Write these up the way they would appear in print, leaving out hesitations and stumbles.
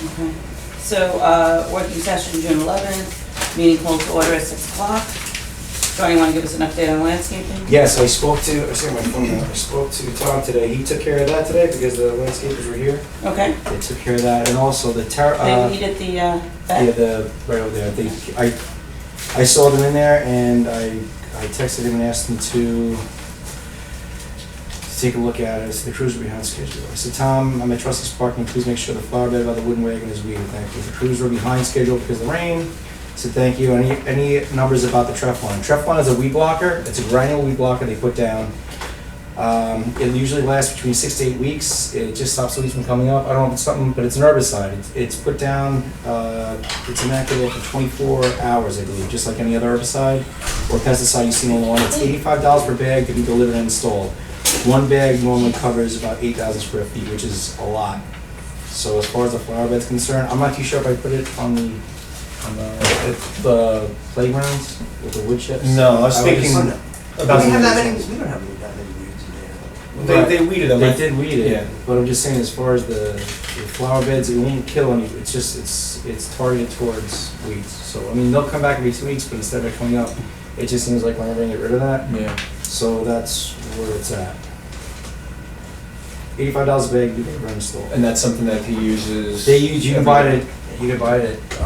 Okay. So, working session June 11th, meeting called to order at 6 o'clock. John, you want to give us an update on landscaping? Yes, I spoke to, I see my phone now, I spoke to Tom today, he took care of that today because the landscapers were here. Okay. They took care of that, and also the They needed the, yeah, vet? right over there, I saw them in there, and I texted him and asked him to take a look at it. I said, the crews are behind schedule. I said, Tom, I'm at Trustee's Parking, please make sure the flower bed by the wooden wagon is weeded, thank you. The crews were behind schedule because of the rain. I said, thank you. Any numbers about the Treflon? Treflon is a weed blocker. It's a granular weed blocker they put down. It usually lasts between 6 to 8 weeks. It just stops the weeds from coming up. I don't know if it's something, but it's an herbicide. It's put down, it's inactivated for 24 hours, I believe, just like any other herbicide or pesticide you see on the lawn. It's $85 per bag to be delivered and installed. One bag normally covers about 8,000 square feet, which is a lot. So as far as the flower bed's concerned, I'm not too sure if I put it on the playgrounds with the wood chips. No, I was thinking about. We don't have that many weeds in there. They weeded them. They did weed it, Yeah. but I'm just saying, as far as the flower beds, it won't kill any. It's just it's targeted towards weeds. So I mean, they'll come back every 2 weeks, but instead of coming up, it just seems like we're never gonna get rid of that. Yeah. So that's where it's at. $85 a bag, you can install. And that's something that he uses. You can buy it. You can buy it at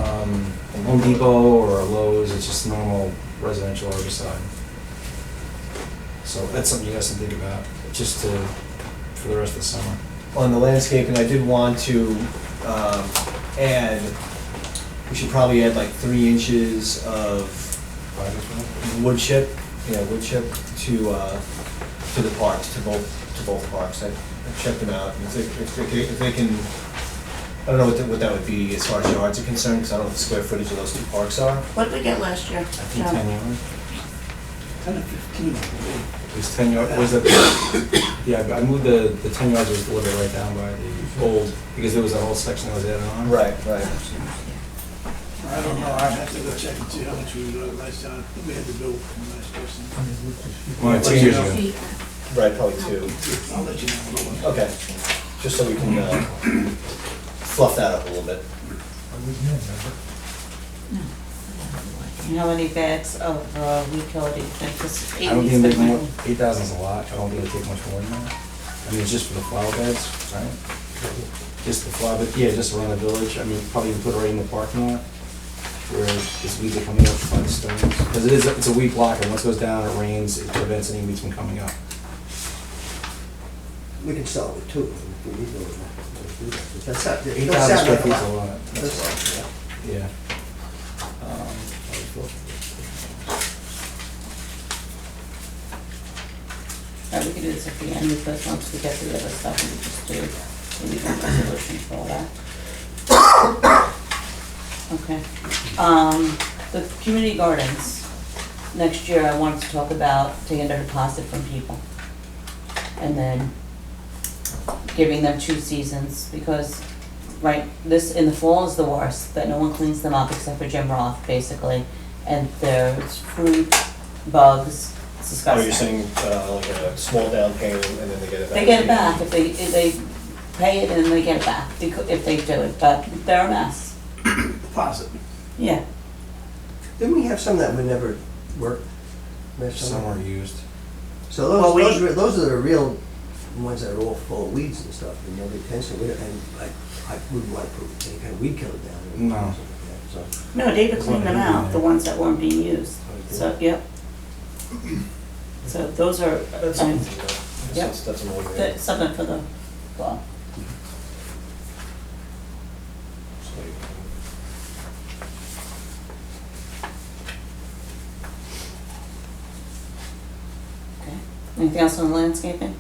Home Depot or Lowe's. It's just normal residential herbicide. So that's something you guys can think about, just for the rest of the summer. On the landscaping, I did want to add, we should probably add like 3 inches of wood chip, wood chip to the parks, to both parks. I checked them out, and if they can, I don't know what that would be as far as yards are concerned, because I don't know what the square footage of those 2 parks are. What did we get last year? I think 10 yards. 10 or 15, I believe. It was 10 yards. Was it? Yeah, I moved the 10 yards was delivered right down by the old, because there was a whole section that was added on. Right. I don't know, I'd have to go check and see how much we last time, we had to bill from last person. Well, 2 years ago. Right, probably 2. I'll let you know. Okay, just so we can fluff that up a little bit. And how many bags of weed killer do you think? This I don't think the they more, money. 8,000 is a lot. I don't think it'll take much more than that. I mean, it's just for the flower beds, right? Just the flower bed, yeah, just around the village. I mean, probably even put it right in the parking lot where these weeds are coming up by the stones. Because it's a weed blocker. Once it goes down, it rains, it prevents any weeds from coming up. We can sell it too, if we need to. That's not, 8,000 square feet is a lot. That's That's all, yeah. Yeah. All right, we can do this at the end, because once we get to the other stuff, we just do, we need a resolution for all that. Okay. The community gardens, next year I wanted to talk about taking a deposit from people. And then giving them 2 seasons, because, right, this, in the fall is the worst, that no one cleans them up except for Jim Roth, basically. And there's fruit, bugs, it's disgusting. Oh, you're saying like a small down payment and then they get it back? They get it back if they pay it and they get it back, if they do it, but they're a mess. Deposit. Yeah. Didn't we have some that would never work? last Some summer? are used. So Well, those are the real ones that are all full of weeds and stuff, and nobody tends to, and I wouldn't want to put any kind of weed killer down there. No. or something like that, so. No, David cleaned them out, the ones that weren't being used. Okay. So, yep. So those are, That's I mean, something, Yep. that's an old that's something for the, well, okay. Anything else on landscaping?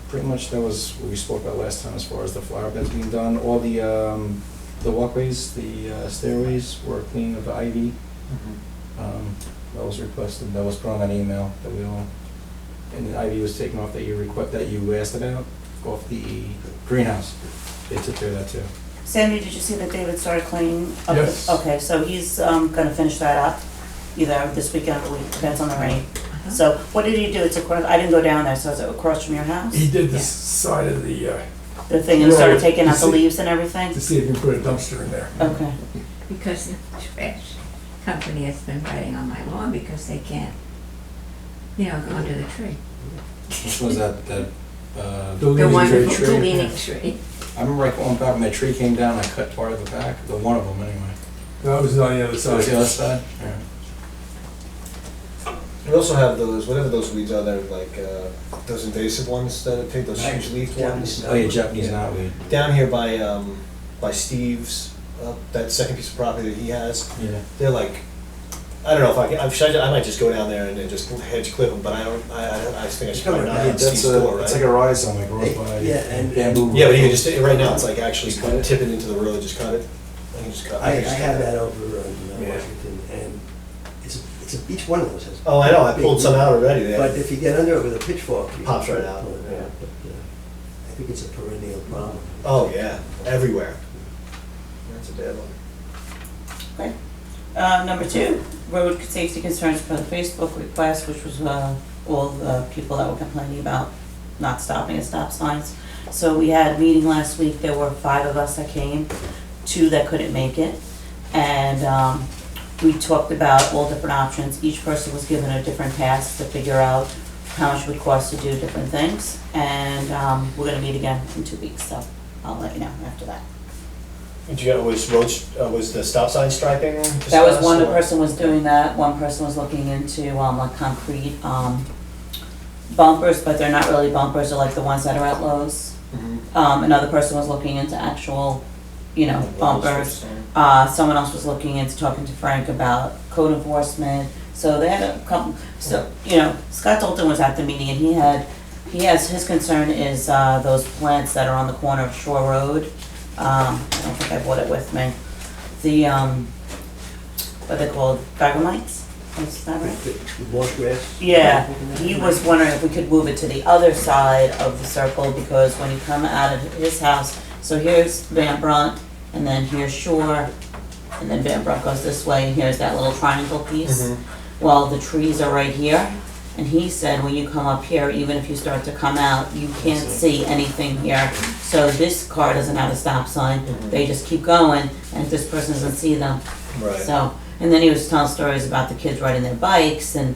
Pretty much that was what we spoke about last time as far as the flower beds being done. All the walkways, the stairways were clean of the ivy. That was requested, that was put on that email that we all, and the ivy was taken off that you asked about, off the greenhouse. They took care of that too. Sandy, did you see that David started cleaning up? Yes. Okay, so he's gonna finish that up, either this weekend or week, depends on the rain. So what did he do? It's across, I didn't go down there, so is it across from your house? He did this Yeah. side of the the thing and started Road, taking out to the see- leaves and everything? To see if you can put a dumpster in there. Okay, Because the trash company has been writing on my lawn because they can't, go under the tree. Which was that, The Leaning wonderful tree. leaning tree. I remember like going back, my tree came down, I cut part of the back, the one of them anyway. That was on the other So it's the other side. side? Yeah. We also have those, whatever those weeds are, they're like, those invasive ones that take those huge leaf ones. Oh, yeah, Japanese knotweed. Down here by Steve's, that second piece of property that he has, Yeah. they're like, I don't know if I might just go down there and just hedge clip them, but I think I should probably not hit Steve's door, It's like right? a rhizome, like grows by Yeah, and- bamboo. Yeah, but you can just, right now, it's like actually Just cut it? tip it into the road, just cut it. I can just cut. I can just have cut it. that over on Yeah. Washington, and each one of those has. Oh, I know, I pulled some out already there. But if you get under it with a pitchfork. you Pops can right out, pull it yeah. But I think it's a perennial problem. Oh, yeah, everywhere. That's a bad one. okay. Number 2, road safety concerns for the Facebook request, which was all the people that were complaining about not stopping at stop signs. So we had a meeting last week, there were 5 of us that came, 2 that couldn't make it. And we talked about all different options. Each person was given a different task to figure out how much it would cost to do different things. And we're gonna meet again in 2 weeks, so I'll let you know after that. Did you get, was the stop sign striping discussed? That was one or- person was doing that, one person was looking into like concrete bumpers, but they're not really bumpers, they're like the ones that are at Lowe's. Mhm. Another person was looking into actual, bumpers. Someone else was looking into talking to Frank about code enforcement. So they had a couple, Scott Dalton was at the meeting and his concern is those plants that are on the corner of Shore Road. I don't think I brought it with me. The, what they called, Bergamites? Is that right? The marsh grass? Yeah, he was wondering if we could move it to the other side of the circle, because when you come out of his house, so here's Van Brunt, and then here's Shore, and then Van Brunt goes this way, and here's that little triangle piece. Mhm. Well, the trees are right here, and he said when you come up here, even if you start to come out, you can't see anything here. So this car doesn't have a stop sign, Mhm. they just keep going, and this person doesn't see them. Right. So, and then he was telling stories about the kids riding their bikes and,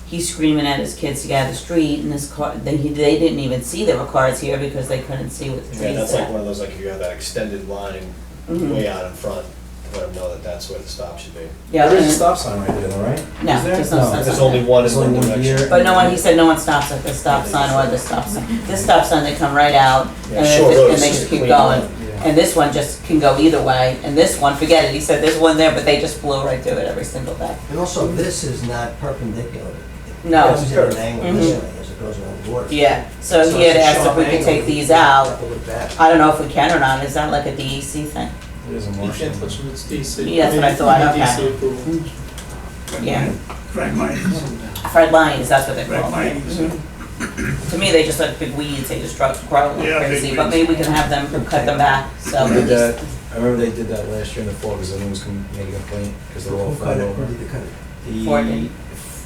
he's screaming at his kids to get out of the street and this car, they didn't even see there were cars here because they couldn't see what the Yeah, trees that's like said. one of those, like if you have that extended line Mhm. way out in front, to let them know that that's where the stop should be. Yeah, There is a and- stop sign right there, though, right? No, Is there? there's no stop There's sign. only one in There's only one one direction. here. But he said no one stops at the stop sign or the stop sign. This stop sign, they come right out Yeah, and Shore Road and is they just just a keep clean going. line. Yeah. And this one just can go either way, and this one, forget it, he said there's one there, but they just blew right through it every single day. And also, this is not perpendicular. No. It goes at an angle this Mhm. way as it goes around the water. Yeah, so he it's had a asked if sharp we could angle. take these out. Have to look back. I don't know if we can or not, is that like a DEC thing? It is a You marsh. can't touch them, it's DC. Yeah, that's what I thought, Need okay. DC approval. Yeah, Frank Myers. Fred Lyons, that's what they're Fred called. Lyons. Mhm. To me, they just look big weeds, they just grow like Yeah, big crazy, but weeds. maybe we can have them cut them back, so. They did that, I remember they did that last year in the fall, because everyone was making a complaint, because they're all Who cut fell it? over. Who did they cut it? The 4D.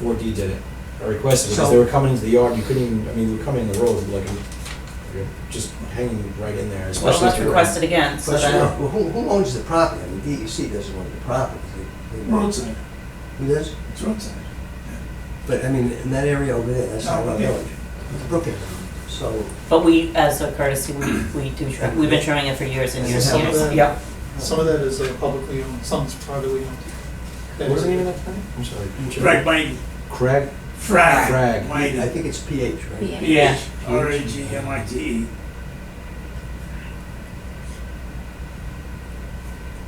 4D did it, or requested it, because So- they were coming into the yard, you couldn't even, they were coming in the road, like, you're just hanging right in there, Well, especially let's if you're. request it again, so But that, well, who owns the property? I mean, DEC doesn't own the property. They- Roadside, Who does? it's roadside. But I mean, in that area over there, that's not Oh, our okay. village. It's Brookhaven. So, but we, as a courtesy, we do trim, we've been trimming it for years and years and Yeah. years. Yep. Some of that is publicly owned, some is privately owned. That What was is- the name of that thing? I'm sorry. Frank Mighty. Craig? Frag. Frag. Mighty. I think it's PH, right? Yeah. Yeah. RAGMITE.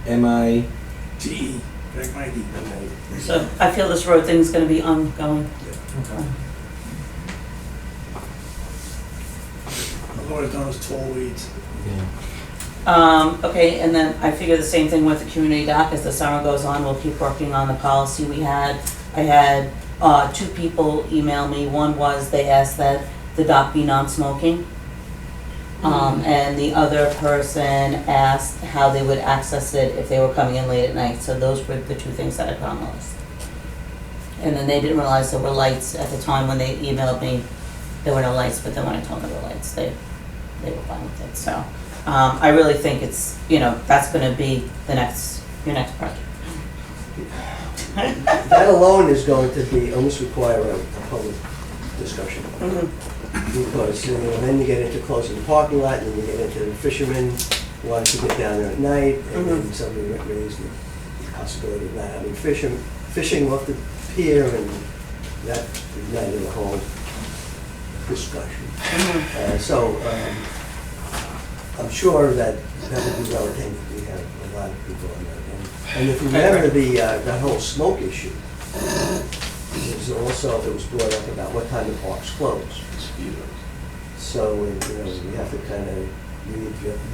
M-I, TE. Frank Mighty. So I feel this road thing's gonna be ongoing. Lord knows tall weeds. yeah. Okay, and then I figure the same thing with the community dock, as the summer goes on, we'll keep working on the policy we had. I had, 2 people email me, one was they asked that the dock be non-smoking. And the other person asked how they would access it if they were coming in late at night, so those were the 2 things that I put on the list. And then they didn't realize there were lights at the time when they emailed me, there were no lights, but then when I told them there were lights, they they were fine with it, so. I really think it's, that's gonna be your next project. That alone is going to be, almost require a public discussion. Mhm. Because, then you get into closing the parking lot, and then you get into the fishermen wanting to get down there at night, and then somebody raised the possibility of not having fishing off the pier, and that ignited a whole discussion. I'm sure that would be well attended. We have a lot of people on that. And if you remember that whole smoke issue, there's also, it was brought up about what time the parks close. So, we have to kind of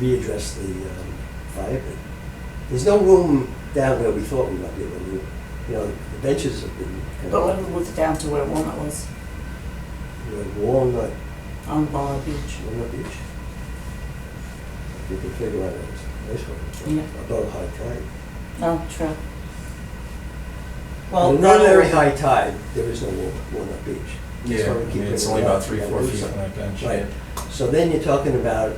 readdress the fire pit. There's no room down where we thought we might be able to move. The benches have been kind But of. when we moved it down to where Walnut was, Walnut on Walnut Beach. Beach. You can figure out it's Yeah. above high tide. Oh, true. Well, Well, not that'll- very high tide, there is no Walnut Beach. Yeah, That's why we I keep mean, it's bringing only it about up. 3-4 We gotta do feet from something. that bench. Right. So then you're talking about,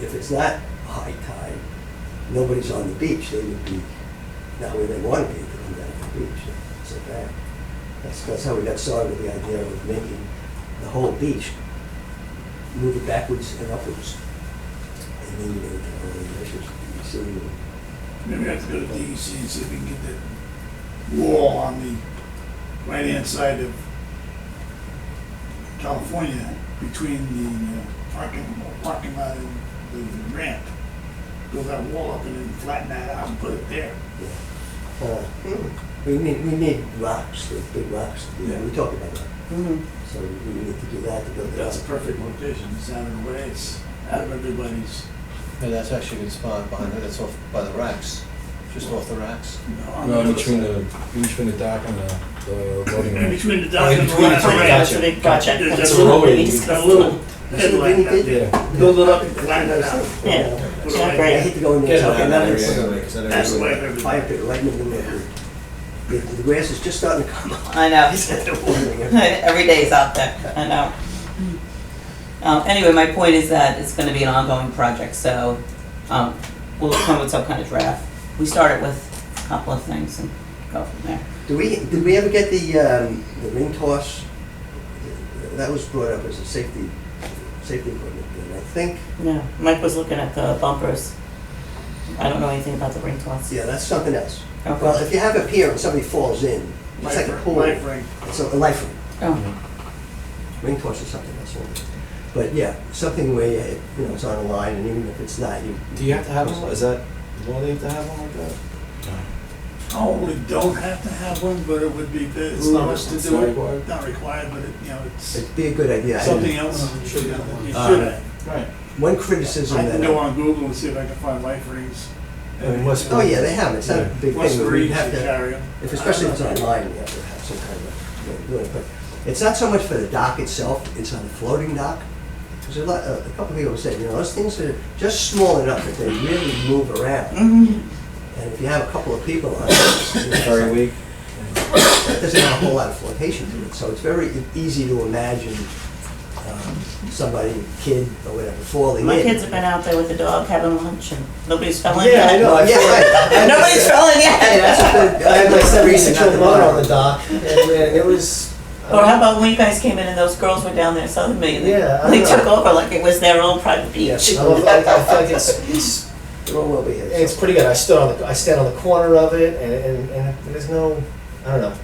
if it's not high tide, nobody's on the beach, they would be not where they want to be, to come down to the beach. So that's how we got started with the idea of making the whole beach, move it backwards and upwards. And then you get into all the issues. Maybe we have to go to DEC and see if we can get that wall on the right-hand side of California between the parking lot and the ramp. Build that wall up and then flatten that out and put it there. We need rocks, the big rocks. Yeah. We talked about that. Mhm. So we need to do that to build it That's a up. perfect location. It's out of the way. It's out of everybody's. Yeah, that's actually a good spot behind it, that's off by the racks, just off the racks. On No, the other between side. the dock and the loading In ramp. between the Oh, dock in and the between the ramp. two, Right, that's a big project. There's That's a a little, little a little headlight out there. Yeah. Build it up and flatten it out. Yeah. Put it Yeah, right great. I there. hate to go in there. Get it and out talk of that about area it. anyway, 'cause that That's the way area- everybody. Fire pit right in the middle of it. The grass is just starting to come up. I know. It's Every day is out there, I know. Anyway, my point is that it's gonna be an ongoing project, so, we'll come with some kind of draft. We started with a couple of things and go from there. Did we ever get the ring toss? That was brought up as a safety equipment, and I think, Yeah, Mike was looking at the bumpers. I don't know anything about the ring toss. yeah, that's something else. Okay. Well, if you have a pier and somebody falls in, it's like a pool. Life ring. It's a life ring. Oh, Ring toss is something else. But yeah, something where it's on a line, and even if it's not, you. Do you have to have one? Is that, will they have to have one like that? Probably don't have to have one, but it would be, it's not much to It's do not it. required? Not required, but it's It'd be a good idea. something else you should have. Right. One criticism I that. can go on Google and see if I can find life rings. And what's- Oh, yeah, they have. It's not a big What's thing. the but reason we have to to, carry them? especially if it's online, you have to have some kind of way of doing it. But it's not so much for the dock itself, it's on the floating dock. Because a couple of people said, those things are just small enough that they really move around. And if you have a couple of people on it, Very weak. that doesn't have a whole lot of flotation to it. So it's very easy to imagine somebody, kid or whatever, falling in. my kids have been out there with the dog having lunch and nobody's falling Yeah, I yet. know. Yeah, right. Nobody's falling Hey, yet. that's a good. I had my 76-year-old Not mother the on the dock, and it was. Or how about when you guys came in and those girls were down there southern me and Yeah, I they know. took over like it was their own private beach. I feel like it's They're all well behaved. it's pretty good. I stand on the corner of it, and there's no, I don't know.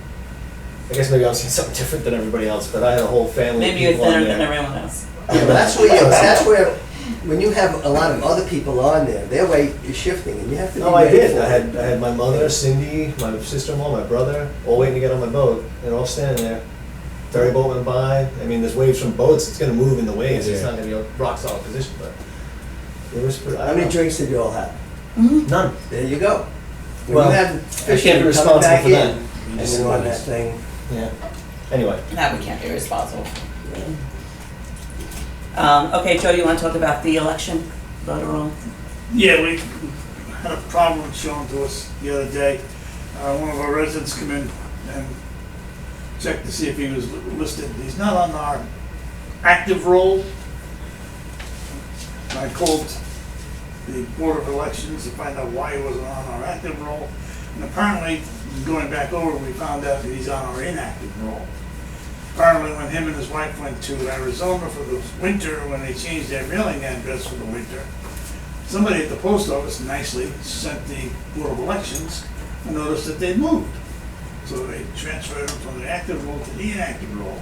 I guess maybe I'm seeing something different than everybody else, but I had a whole family. Maybe of you're people on thinner there. than everyone else. Yeah, but that's where, when you have a lot of other people on there, their weight is shifting, and you have to be Oh, I ready did. for I it. had my mother, Cindy, my sister-in-law, my brother, all waiting to get on my boat, and all standing there. Ferry boat went by. I mean, there's waves from boats. It's going to move in the waves. It's Yeah. not going to be a rock solid position, but it was. I How don't many know. drinks did you all have? None. There you go. When Well, you have I can't fishing be coming responsible back for in, that. and you're on that thing. Yeah. Anyway. Now we can't be responsible. Okay, Joe, you want to talk about the election, voter roll? Yeah, we had a problem shown to us the other day. One of our residents come in and checked to see if he was listed. He's not on our active roll, I called the Board of Elections to find out why he wasn't on our active roll. And apparently, going back over, we found out that he's on our inactive roll. Apparently, when him and his wife went to Arizona for the winter, when they changed their mailing address for the winter, somebody at the post office nicely sent the Board of Elections a notice that they'd moved. So they transferred him from the active role to the inactive role.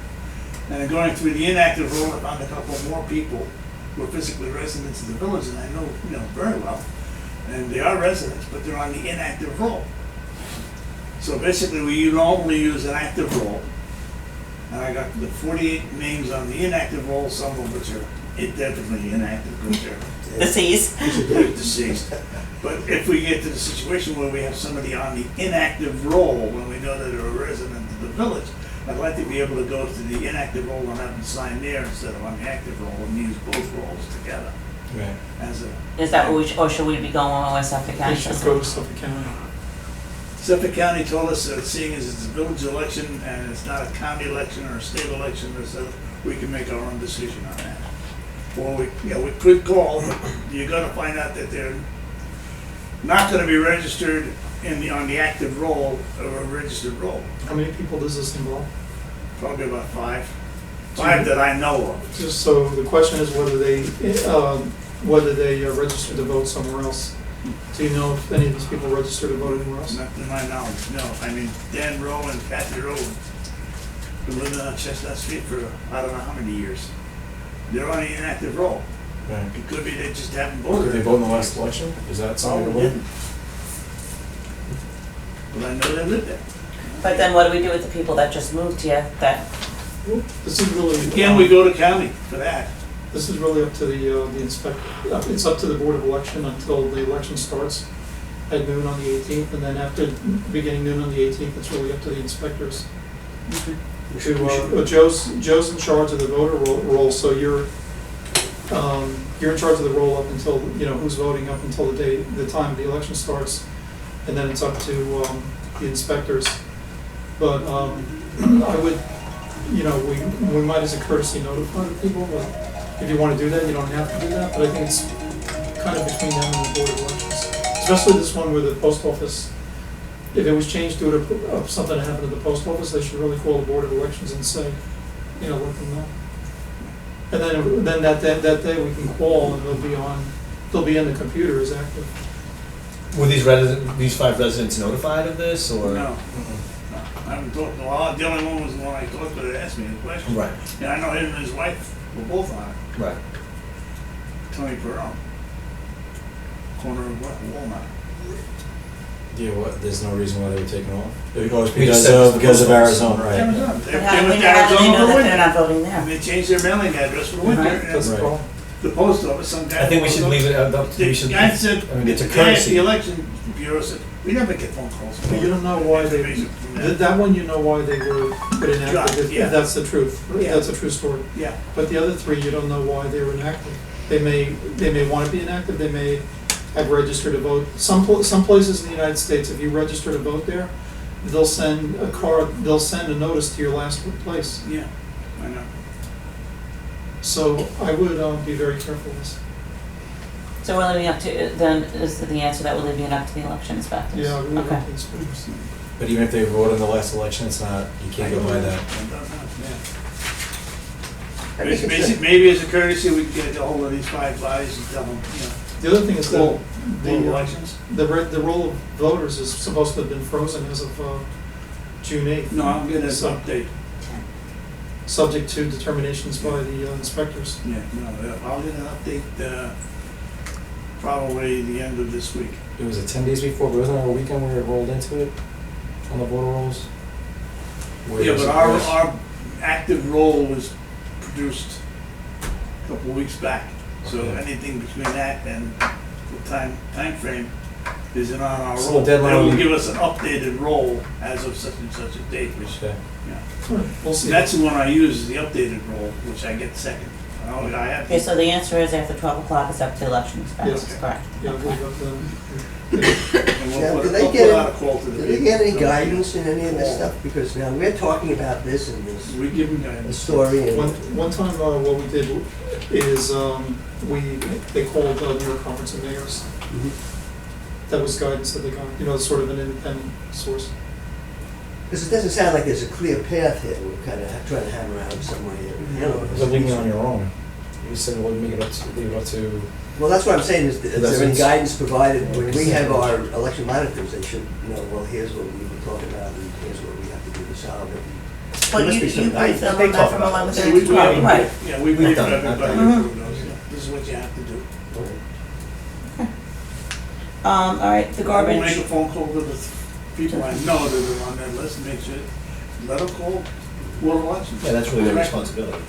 And then going through the inactive role, I found a couple more people who are physically residents of the village, and I know, very well. And they are residents, but they're on the inactive role. So basically, we normally use an active role. And I got the 48 names on the inactive roll, some of which are definitely inactive, because they're Deceased. deceased. But if we get to the situation where we have somebody on the inactive roll, when we know that they're a resident of the village, I'd like to be able to go to the inactive roll and have them sign there instead of on the active roll, and use both rolls together Right. as a. Is that what or should we be going with Suffolk County They should system? go to Suffolk County. Suffolk County told us that seeing as it's a village election and it's not a county election or a state election, so we can make our own decision on that. Or we could call, but you're gonna find out that they're not gonna be registered on the active roll or a registered roll. How many people does this involve? Probably about five that I know of. Just so the question is whether they register to vote somewhere else. Do you know if any of these people register to vote anywhere else? Not to my knowledge, no. I mean, Dan Rowe and Kathy Rowe been living on Chestnut Street for I don't know how many years. They're on the inactive roll. Right. It could be they just haven't Did voted. they vote in the last election? Is that something to Probably vote? didn't. But I know they live there. But then what do we do with the people that just moved here that, This is really. Again, we go to county for that. This is really up to the inspector. It's up to the Board of Election until the election starts at noon on the 18th, and then after beginning noon on the 18th, it's really up to the inspectors. Joe's in charge of the voter roll, so you're in charge of the roll up until, who's voting up until the time the election starts, and then it's up to the inspectors. But I would, we might as a courtesy notify the people, but if you want to do that, you don't have to do that, but I think it's kind of between them and the Board of Elections. Especially this one where the post office, if it was changed due to something that happened at the post office, they should really call the Board of Elections and say, let them know. And then that day we can call and they'll be in the computer as active. Were these 5 residents notified of this, or? No. I haven't talked to the only one was the one I talked to that asked me the question. Right, And I know him and his wife were both on it. right. Tony Perron. Corner of Walnut. Yeah, there's no reason why they were taken off. We just said it's the Because of post office. Arizona, right? Arizona. but how do they know that they're not voting And there? they changed their mailing address for the winter. Right. And That's the Right. problem. the post office, some guy. I think we should leave it, The we should, guy said, I mean, it's a the guy at courtesy. the election bureau said, we never get phone calls. But you don't know why they, that one you know why they were put inactive, Yeah. if that's the truth. Yeah. That's a true story. Yeah, But the other 3, you don't know why they were inactive. They may want to be inactive, they may have registered to vote. Some places in the United States, if you register to vote there, they'll send a notice to your last place. yeah, I know. So I would be very careful with this. So we're leaving up to, then is the answer that we're leaving it up to the election inspectors? Yeah, I really Okay. don't think so. But even if they voted in the last election, it's not, you can't go by that. I don't know, yeah. Maybe as a courtesy, we can get a hold of these 5 bodies and tell them, The other thing is that Board the elections. the roll of voters is supposed to have been frozen as of June 8th. No, I'm getting an So- update. Subject to determinations by the inspectors. Yeah, no, I'll get an update, probably the end of this week. It was 10 days before, but wasn't there a weekend where it rolled into it on the voter rolls? Where Yeah, it was- but our active roll was produced a couple of weeks back. So Okay. anything between that and the time frame isn't on our So roll. the They deadline- will give us an updated roll as of such and such a date, which, Okay. yeah. We'll see. That's the one I use, is the updated roll, which I get second. Oh, I have. Okay, so the answer is after 12 o'clock is up to election Yes. expenses, correct? Yeah, I Okay. believe up to them. And Now, we'll do put, they we'll get put out a call to the. Do they get any people. guidance in any of this stuff? Because now we're talking about this in this We give them guidance. story and. One time, what we did is, they called New York Conference of Mayors. Mhm. That was guidance that they got, sort of an independent source. Because it doesn't sound like there's a clear path here. We're kind of trying to hammer out some way. You're leaving it on your own. You said, well, leave it up to. Well, that's what I'm saying, is there any Residents. guidance provided? When we have our election monitors, they should know, well, here's what we were talking about, and here's what we have to do to solve it. Well, There must you be some brief guidance. them They on that talk from about 11 this. to We 12, right? Yeah, we brief done it. everybody Mhm. who knows, yeah, this is what you have to do. All right, the We'll make a garbage, phone call to the people I know that are on that list, and make sure, let them call Board of Elections. Yeah, that's really their Correct. responsibility.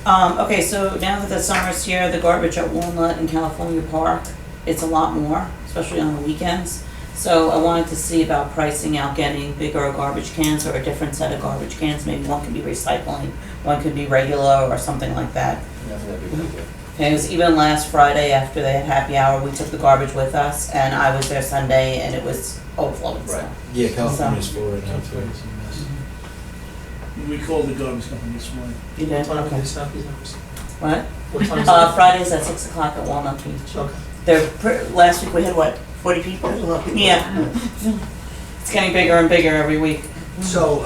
okay, so now that the summer's here, the garbage at Walnut and California Park, it's a lot more, especially on the weekends. So I wanted to see about pricing out getting bigger garbage cans or a different set of garbage cans. Maybe one could be recycling, one could be regular or something like that. Yeah, I think that'd be a good idea. And it was even last Friday after they had happy hour, we took the garbage with us and I was there Sunday and it was overflowing, so. Right. Yeah, California's full right now too. We called the garbage company this morning. You did? What time are Okay. these happy hours? What? What time is Fridays at 6 o'clock at Walnut Beach. Okay. Last week we had what, 40 people? There's a lot of people. Yeah. It's getting bigger and bigger every week. So,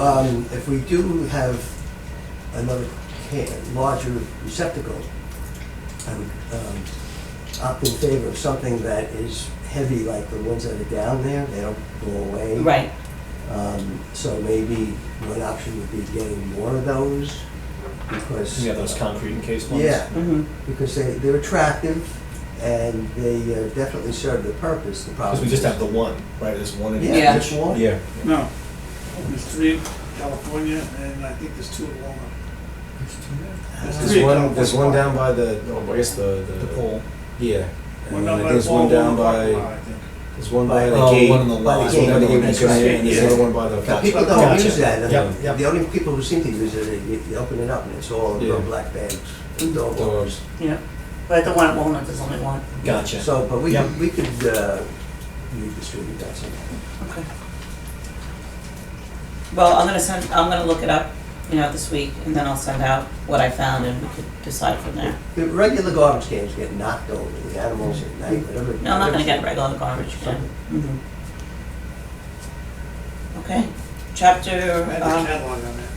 if we do have another larger receptacle, I would opt in favor of something that is heavy, like the ones that are down there, they don't go away. Right. So maybe one option would be getting more of those, because. Yeah, those concrete encased ones. Yeah, Mm-hmm. because they're attractive, and they definitely serve the purpose. The problem Because we just is- have the one, right, there's one in Yeah, Yeah. just one. Yeah. No, there's 3 in California, and I think there's 2 in Walnut. There's one down by the, I guess The pole. yeah. One And down then by there's the one wall, down one in the parking lot, by, I think. there's one by the Oh, gate. one on the By the lot. There's one by the gate, That's and right. there's Yeah. another one by the. People don't Gotcha. use that. Yep, yep. The only people who seem to use it, you open it up and it's all Yeah. black bags, dog walkers. Dogs. Yeah. But the one at Walnut, there's only one. Gotcha. So, but we Yep. could, redistribute that somehow. Okay. Well, I'm gonna look it up, this week, and then I'll send out what I found and we could decide from there. The regular garbage cans get knocked over, the animals at night, whatever. No, I'm not gonna get regular garbage can. Mhm. Okay, chapter, I had the catalog on that.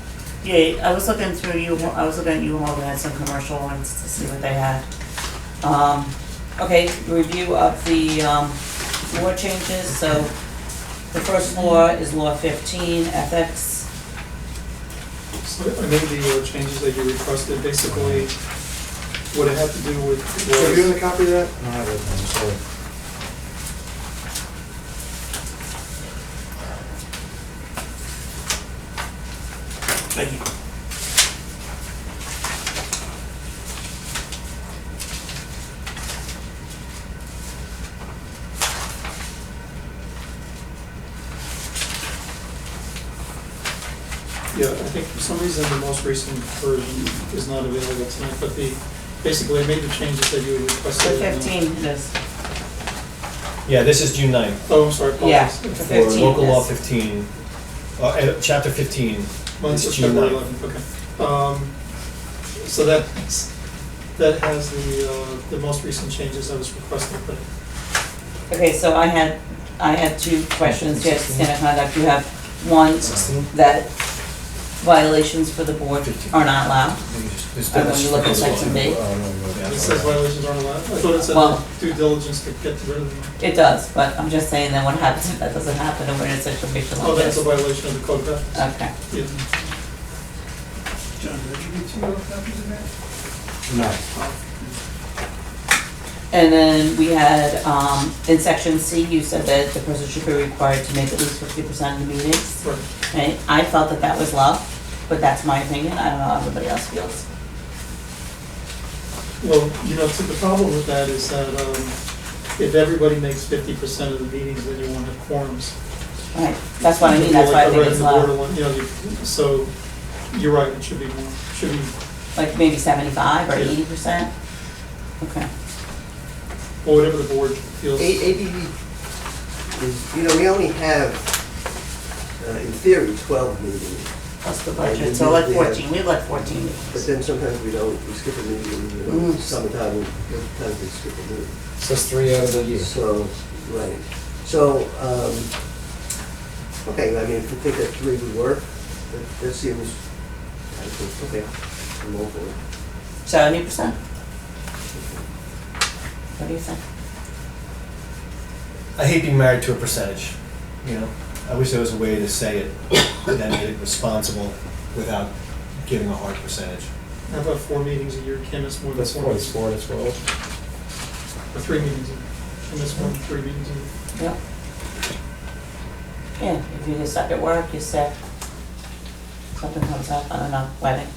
yeah, I was looking at U-Haul, they had some commercial ones to see what they had. Okay, review of the, floor changes, so the first floor is law 15, ethics. So I made the changes that you requested, basically, what it had to do with So you was, have a copy of that? No, I have it, I'm sorry. Thank you. yeah, I think for some reason the most recent version is not available tonight, but basically I made the changes that you had For requested. 15 it is. Yeah, this is June 9th. Oh, I'm sorry, Yeah, apologies. for For 15 local law is. 15, chapter 15 Mine's is June September 9th. 11th, okay. So that has the most recent changes I was requesting, but Okay, so I had 2 questions, yes, standard conduct, you have one, 16? that violations for the board are not allowed. And when you look at section B, Oh, no, it says violations aren't allowed. I thought it said Well- due diligence to get rid of them. it does, but I'm just saying then what happens if that doesn't happen and we're in a situation Oh, like that's a this? violation of the code of ethics. Okay, Yeah. John, did you get 2 other copies of that? No. and then we had, in section C, you said that the person should be required to make at least 50% of the meetings. Right. Okay, I felt that that was low, but that's my opinion, I don't know how everybody else feels. Well, the problem with that is that if everybody makes 50% of the meetings, then you won't have quorums. Right, that's what I mean, that's why I think it's low. So, you're right, it should be more, should be Like maybe 75 or 80%? Okay. Or whatever the board feels. ABB is, we only have, in theory, 12 meetings. Plus the budget, so like 14, we have like 14 But meetings. then sometimes we skip a meeting, Mhm. summertime, sometimes we skip a meeting. So it's 3 out of the year. So, right. So, okay, I mean, if you think that 3 would work, that seems, I think, okay, I'm all for it. 70%? What do you think? I hate being married to a percentage, I wish there was a way to say it, that made it responsible without giving a hard percentage. How about 4 meetings a year, can't miss more than That's 4 4, meetings. it's 4, that's 12. Or 3 meetings a year, can't miss more than 3 meetings a year. Yeah. Yeah, if you're stuck at work, you're sick, something comes up, I don't know, wedding.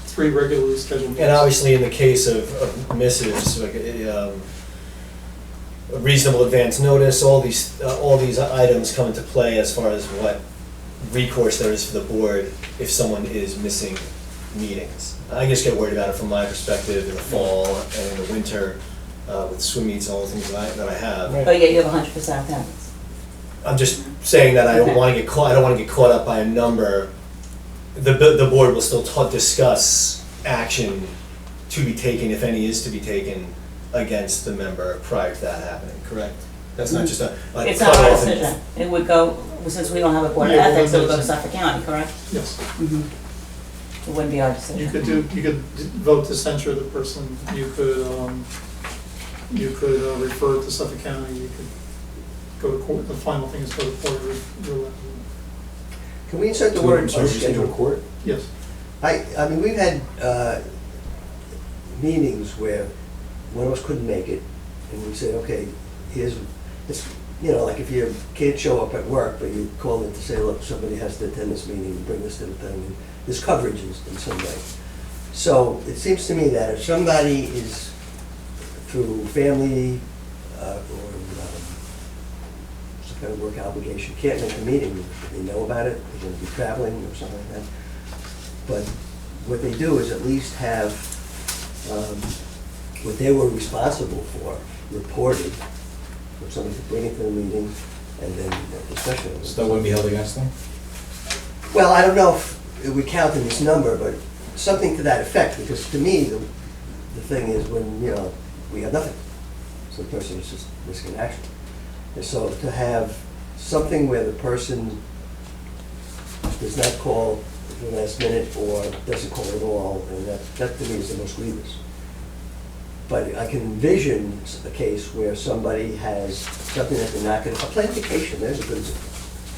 3 regularly scheduled meetings. And obviously, in the case of missives, like a reasonable advance notice, all these items come into play as far as what recourse there is for the board if someone is missing meetings. I just get worried about it from my perspective in the fall and in the winter with swim meets and all the things that I have. Right. But yet you have 100% attendance. I'm just saying that I don't want to get caught. I don't want to get caught up by a number. The board will still discuss action to be taken, if any is to be taken, against the member prior to that happening. Correct? That's not just a It's not our cutoff and- decision. It would go, since we don't have a board of Yeah, well, ethics, it would go to that's- Suffolk County, correct? Yes. Mhm. It wouldn't be our You decision. could vote to censure the person, you could refer to Suffolk County, you could go to court, the final thing is go to court or rule out. Can we insert the word So you can go to schedule? court? Yes. I mean, we've had meetings where one of us couldn't make it, and we said, okay, it's, like if you can't show up at work, but you call in to say, look, somebody has to attend this meeting, bring this to the thing, and there's coverage in some way. So it seems to me that if somebody is through family or some kind of work obligation, can't make a meeting, they know about it, they're gonna be traveling or something like that. But what they do is at least have what they were responsible for reported, for somebody to bring it to the meeting, and then especially. So that wouldn't be held against them? Well, I don't know if we count in this number, but something to that effect, because to me, the thing is when, we have nothing. So the person is just risking action. And so to have something where the person does not call at the last minute or doesn't call at all, and that to me is the most grievous. But I can envision a case where somebody has something that they're not gonna, a planned vacation, there's a good example.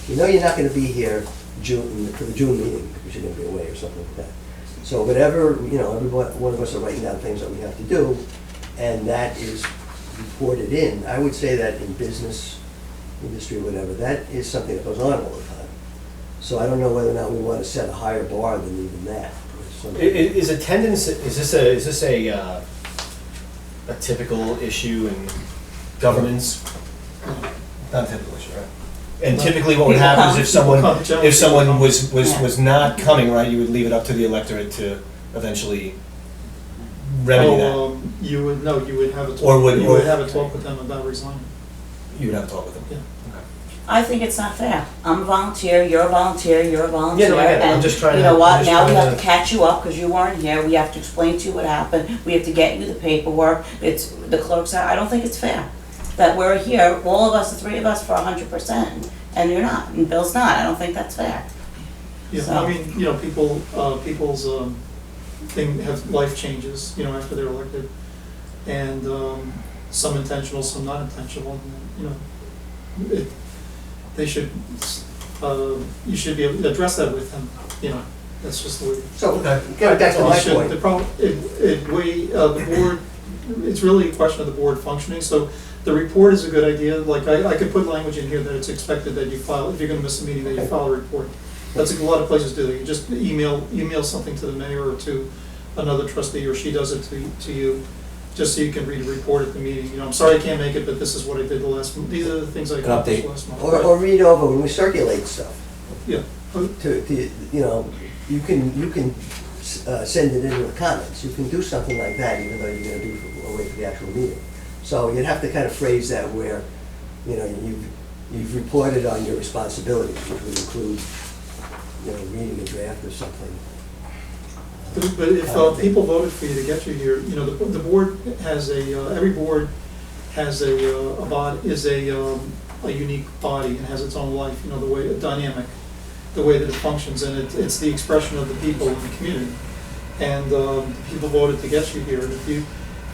You're not gonna be here for the June meeting because you're gonna be away or something like that. So whatever, every one of us are writing down things that we have to do, and that is reported in. I would say that in business, industry, whatever, that is something that goes on all the time. So I don't know whether or not we want to set a higher bar than even that. Is attendance, is this a typical issue in governments? Not a typical issue, right? And typically what would People happen is come. if someone was Yeah. not coming, right, you would leave it up to the electorate to eventually remedy that. You would have a talk. Or would- You would have a talk with them about resigning. You would have to talk with them. Yeah. Okay. I think it's not fair. I'm a volunteer, you're a volunteer, you're a volunteer. Yeah, no, I get it. I'm and just trying you to- know what, I'm just now we trying have to to- catch you up because you weren't here. We have to explain to you what happened. We have to get you the paperwork. It's, the clerk's out. I don't think it's fair that we're here, all of us, the 3 of us, for 100%, and you're not, and Bill's not. I don't think that's fair. Yeah, So- I mean, people's have life changes, after they're elected. And some intentional, some not intentional, they should, you should be able to address that with them, that's just the way. So, Okay. getting back to my You should- point. The problem, the board, it's really a question of the board functioning, so the report is a good idea, like, I could put language in here that it's expected that you file, if you're gonna miss a meeting, that you file a report. That's a lot of places do that, you just email something to the mayor or to another trustee, or she does it to you, just so you can read a report at the meeting, I'm sorry I can't make it, but this is what I did these are the things I accomplished update. last month. Or read over when we circulate stuff. Yeah, you know, you can send it into the comments. You can do something like that, even though you're gonna do it away from the actual meeting. So you'd have to kind of phrase that where, you know, you've reported on your responsibilities, which would include, you know, reading a draft or something. But if people voted for you to get you here, you know, the board has every board has a body, is a unique body and has its own life, you know, the way, dynamic, the way that it functions, and it's the expression of the people in the community. And the people voted to get you here. And if you,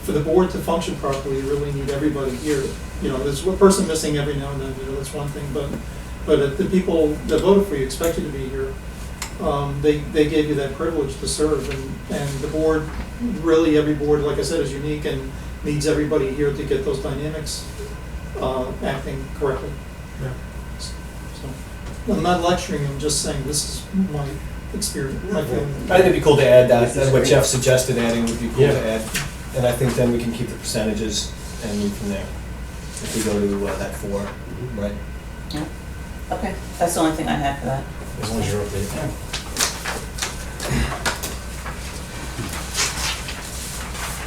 for the board to function properly, you really need everybody here. You know, there's one person missing every now and then, you know, that's one thing, but if the people that voted for you expect you to be here, they gave you that privilege to serve, and the board, really every board, like I said, is unique and needs everybody here to get those dynamics acting correctly. Yeah. So, I'm not lecturing, I'm just saying this is my experience, my feeling. I think it'd be cool to add that, that's what Jeff suggested adding would be cool Yeah. to add. And I think then we can keep the percentages and move from there. If we go to that 4, right? Yeah. Okay, that's the only thing I have for that. As long as you're okay. Yeah.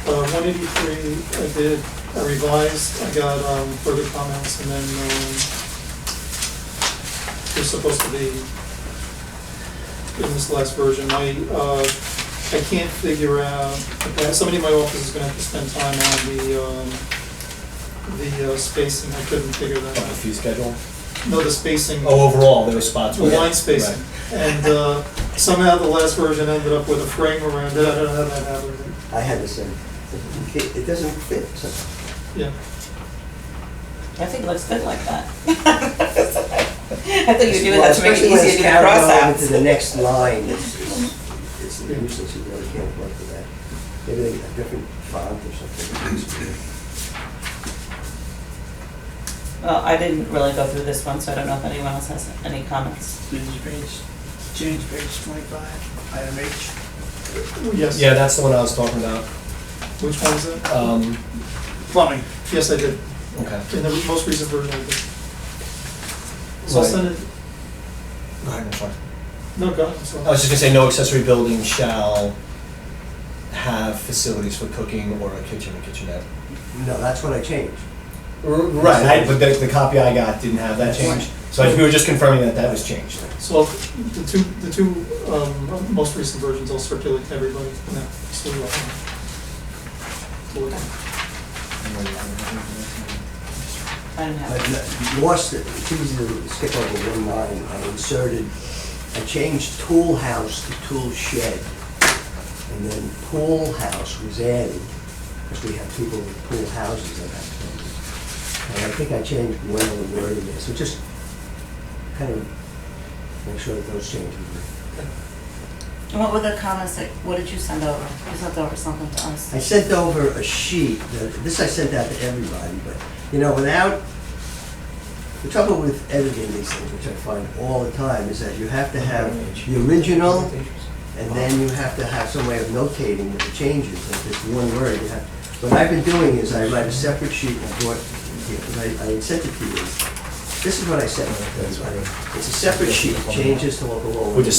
183, I revised, I got further comments, and then it's supposed to be in this last version. I can't figure out, okay, somebody in my office is gonna have to spend time on the spacing, I couldn't figure that Of the out. fee schedule? No, the spacing. Oh, overall, there were spots. The where- line spacing, Right. and somehow the last version ended up with a frame around it, I don't know how that happened. I had the same. It doesn't fit, so. Yeah, I think it looks good like that. I think you're doing Well, that to make it especially when easier it's to do carried over to crossouts. the next line, it's a nuisance, you really can't work with that. Maybe they get a different font or something. Well, I didn't really go through this one, so I don't know if anyone else has any comments. Did you change page 25, item H? yes. Yeah, that's the one I was talking about. Which one is it? Plumbing. Yes, I did. Okay. In the most recent version, I did. So I'll Right. send it, Go ahead, I'm sorry. no, go ahead, I'm sorry. I was just gonna say, no accessory building shall have facilities for cooking or a kitchen or kitchenette. No, that's what I changed. Right, but the copy I got didn't have that change. So we were just confirming that that was changed. So the two most recent versions I'll circulate to everybody now, so we all to look at. I didn't have I it. lost it, it's easy to skip over 1 line. I changed tool house to tool shed. And then pool house was added, because we have people with pool houses that have pools. And I think I changed one of the wording there, so just kind of make sure that those changes were. And what were the comments that, what did you send over? You sent over something to us. I sent over a sheet, this I sent out to everybody, but, you know, without, the trouble with editing these things, which I find all the time, is that you have to have the original, and then you have to have some way of notating with the changes, like this one word, you have. What I've been doing is I write a separate sheet, and I brought, I sent it to you. This is what I sent to everybody. It's a separate sheet, changes to local law. We just